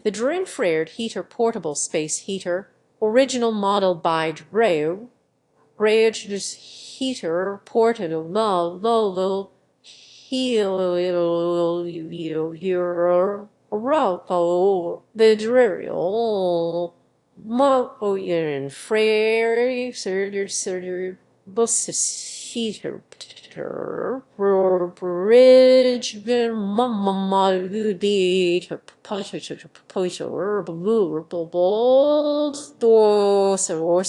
The Dro-Infrared Heater Portable Space Heater, original model by Dro. This heater portable low ropo the drill mo in frere surgery bus heater bridge mama be to push or balls doors or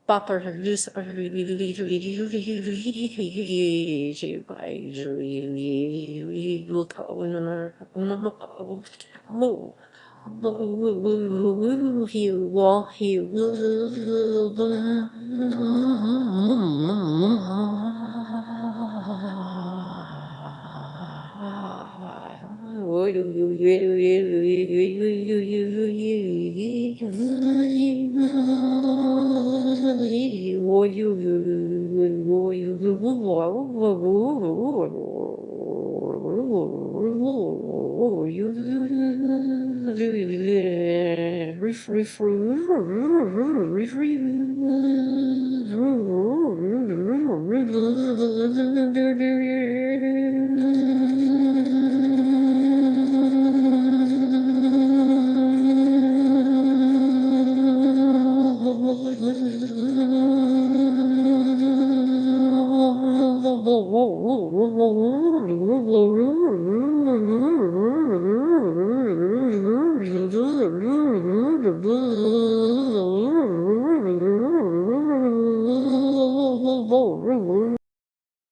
Bopper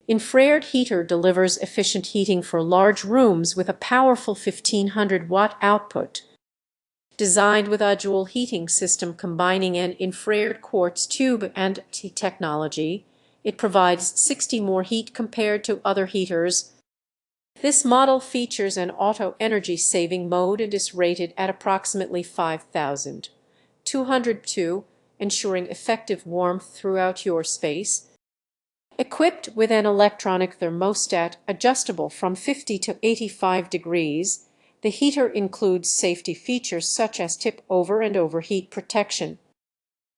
Infrared heater delivers efficient heating for large rooms with a powerful 1500-watt output. Designed with a dual heating system combining an infrared quartz tube and technology, it provides 60 more heat compared to other heaters. This model features an auto energy saving mode and is rated at approximately 5,202, ensuring effective warmth throughout your space. Equipped with an electronic thermostat adjustable from 50 to 85 degrees, the heater includes safety features such as tip-over and overheat protection.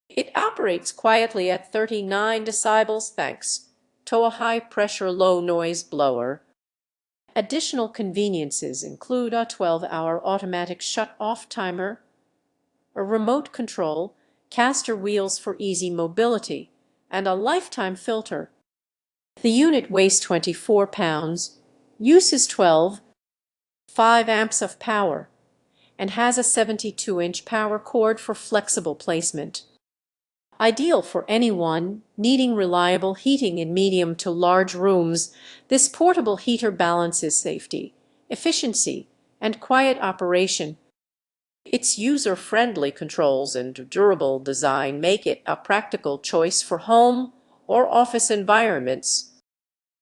It operates quietly at 39 decibels thanks to a high-pressure low-noise blower. Additional conveniences include a 12-hour automatic shut-off timer, a remote control, caster wheels for easy mobility, and a lifetime filter. The unit weighs 24 pounds, uses 5 amps of power, and has a 72-inch power cord for flexible placement. Ideal for anyone needing reliable heating in medium to large rooms, this portable heater balances safety, efficiency, and quiet operation. Its user-friendly controls and durable design make it a practical choice for home or office environments.